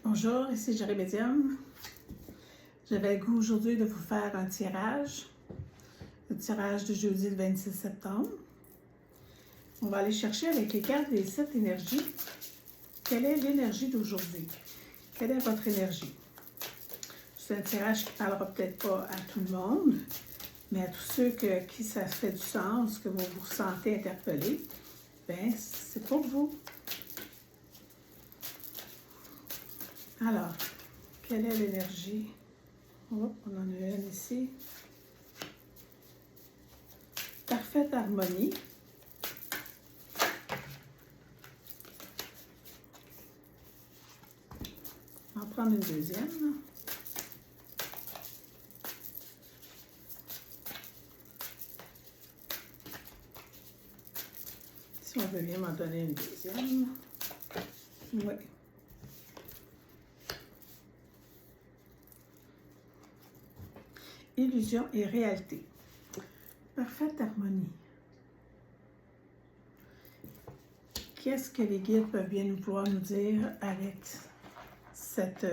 Bonjour, ici Jerry Médium. J'avais le goût aujourd'hui de vous faire un tirage, le tirage du jeudi le 26 septembre. On va aller chercher avec les cartes des 7 énergies. Quelle est l'énergie d'aujourd'hui? Quelle est votre énergie? C'est un tirage qui ne parlera peut-être pas à tout le monde, mais à tous ceux qui ça fait du sens, que vous vous sentez interpellé, bien, c'est pour vous. Alors, quelle est l'énergie? Oh, on en a une ici. Parfaite harmonie. On va en prendre une deuxième. Si on veut bien m'en donner une deuxième. Oui. Illusion et réalité. Parfaite harmonie. Qu'est-ce que les guides peuvent bien pouvoir nous dire avec cette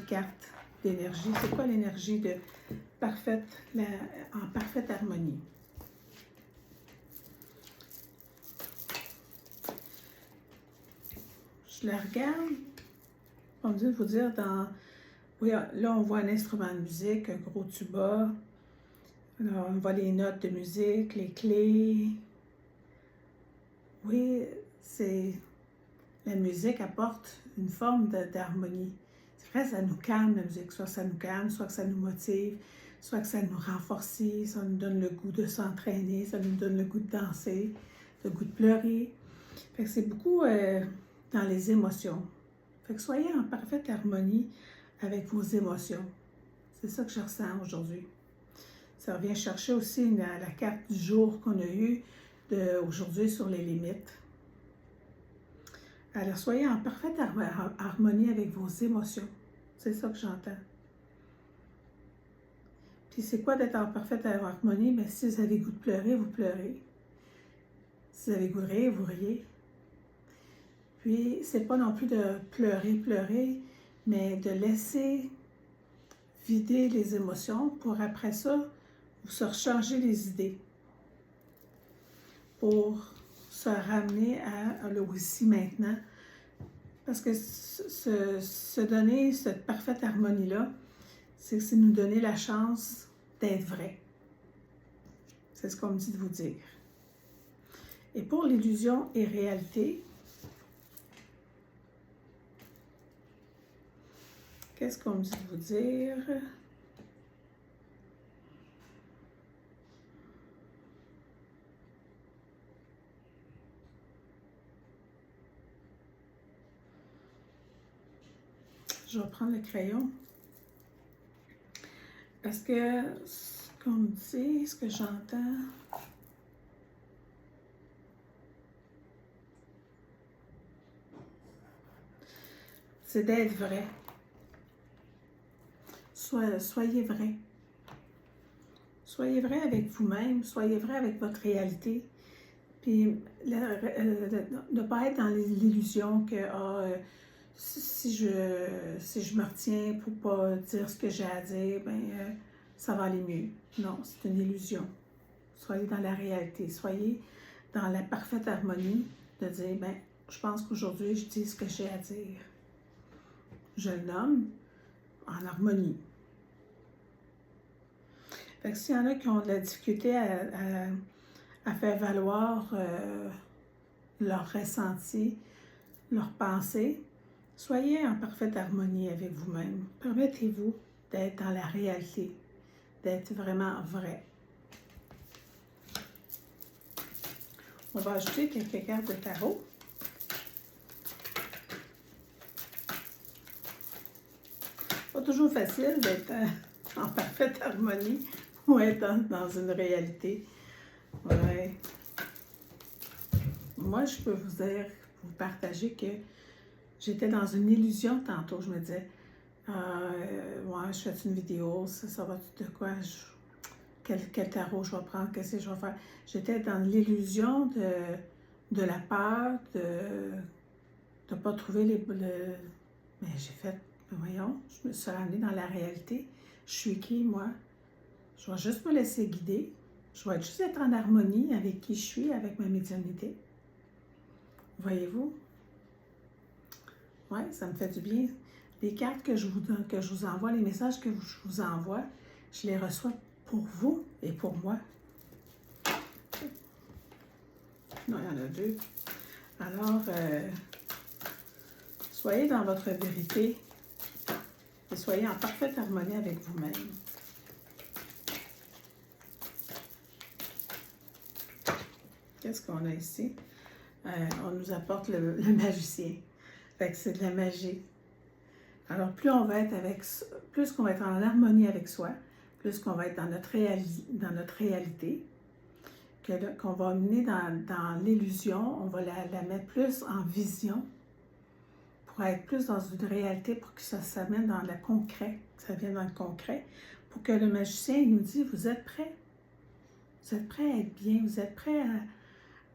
carte d'énergie? C'est quoi l'énergie de en parfaite harmonie? Je la regarde. On me dit de vous dire oui, là, on voit un instrument de musique, un gros tuba. Alors, on voit les notes de musique, les clés. Oui, la musique apporte une forme d'harmonie. C'est vrai, ça nous calme, la musique. Soit ça nous calme, soit que ça nous motive, soit que ça nous renforce, ça nous donne le goût de s'entraîner, ça nous donne le goût de danser, le goût de pleurer. Fait que c'est beaucoup dans les émotions. Fait que soyez en parfaite harmonie avec vos émotions. C'est ça que je ressens aujourd'hui. Ça revient chercher aussi la carte du jour qu'on a eue aujourd'hui sur les limites. Alors, soyez en parfaite harmonie avec vos émotions. C'est ça que j'entends. Puis c'est quoi d'être en parfaite harmonie? Bien, si vous avez le goût de pleurer, vous pleurez. Si vous avez le goût de rire, vous riez. Puis, c'est pas non plus de pleurer, mais de laisser vider les émotions pour après ça, vous se rechanger les idées. Pour se ramener à le ici maintenant. Parce que se donner cette parfaite harmonie-là, c'est nous donner la chance d'être vrai. C'est ce qu'on me dit de vous dire. Et pour l'illusion et réalité, qu'est-ce qu'on me dit de vous dire? Je vais prendre le crayon. Parce que ce qu'on me dit, ce que j'entends, c'est d'être vrai. Soyez vrai. Soyez vrai avec vous-même, soyez vrai avec votre réalité. Puis ne pas être dans l'illusion que si je me retiens pour pas dire ce que j'ai à dire, ça va aller mieux. Non, c'est une illusion. Soyez dans la réalité, soyez dans la parfaite harmonie de dire, je pense qu'aujourd'hui, je dis ce que j'ai à dire. Je le nomme en harmonie. Fait que s'il y en a qui ont de la difficulté à faire valoir leur ressenti, leur pensée, soyez en parfaite harmonie avec vous-même. Permettez-vous d'être dans la réalité, d'être vraiment vrai. On va ajouter quelques cartes de tarot. Pas toujours facile d'être en parfaite harmonie ou être dans une réalité. Ouais. Moi, je peux vous dire, vous partager que j'étais dans une illusion tantôt. Je me disais, ouais, je fais une vidéo, ça va de quoi? Quel tarot je vais prendre? Qu'est-ce que je vais faire? J'étais dans l'illusion de la peur de ne pas trouver Mais j'ai fait, voyons, je me suis ramenée dans la réalité. Je suis qui, moi? Je vais juste me laisser guider. Je vais juste être en harmonie avec qui je suis, avec ma médiumnité. Voyez-vous? Oui, ça me fait du bien. Les cartes que je vous donne, que je vous envoie, les messages que je vous envoie, je les reçois pour vous et pour moi. Non, il y en a deux. Alors, soyez dans votre vérité et soyez en parfaite harmonie avec vous-même. Qu'est-ce qu'on a ici? On nous apporte le magicien. Fait que c'est de la magie. Alors, plus qu'on va être en harmonie avec soi, plus qu'on va être dans notre réalité, qu'on va amener dans l'illusion, on va la mettre plus en vision pour être plus dans une réalité, pour que ça s'amène dans le concret, que ça vienne dans le concret, pour que le magicien nous dise, vous êtes prêts? Vous êtes prêts à être bien? Vous êtes prêts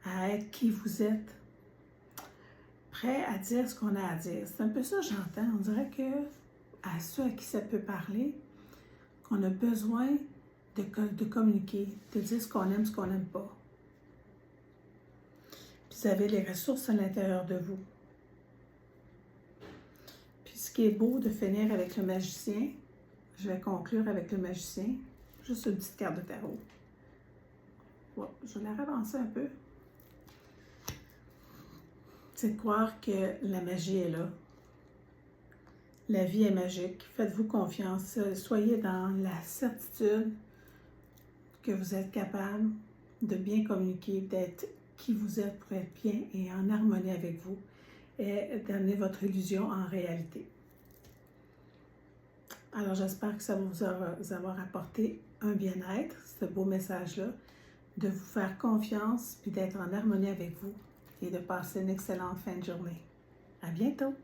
à être qui vous êtes? Prêts à dire ce qu'on a à dire. C'est un peu ça que j'entends. On dirait que à ceux à qui ça peut parler, qu'on a besoin de communiquer, de dire ce qu'on aime, ce qu'on n'aime pas. Puis vous avez les ressources à l'intérieur de vous. Puis ce qui est beau de finir avec le magicien, je vais conclure avec le magicien, juste une petite carte de tarot. Bon, je vais la ravancer un peu. C'est de croire que la magie est là. La vie est magique. Faites-vous confiance. Soyez dans la certitude que vous êtes capable de bien communiquer, d'être qui vous êtes pour être bien et en harmonie avec vous et d'amener votre illusion en réalité. Alors, j'espère que ça va vous avoir apporté un bien-être, ce beau message-là, de vous faire confiance puis d'être en harmonie avec vous et de passer une excellente fin de journée. À bientôt!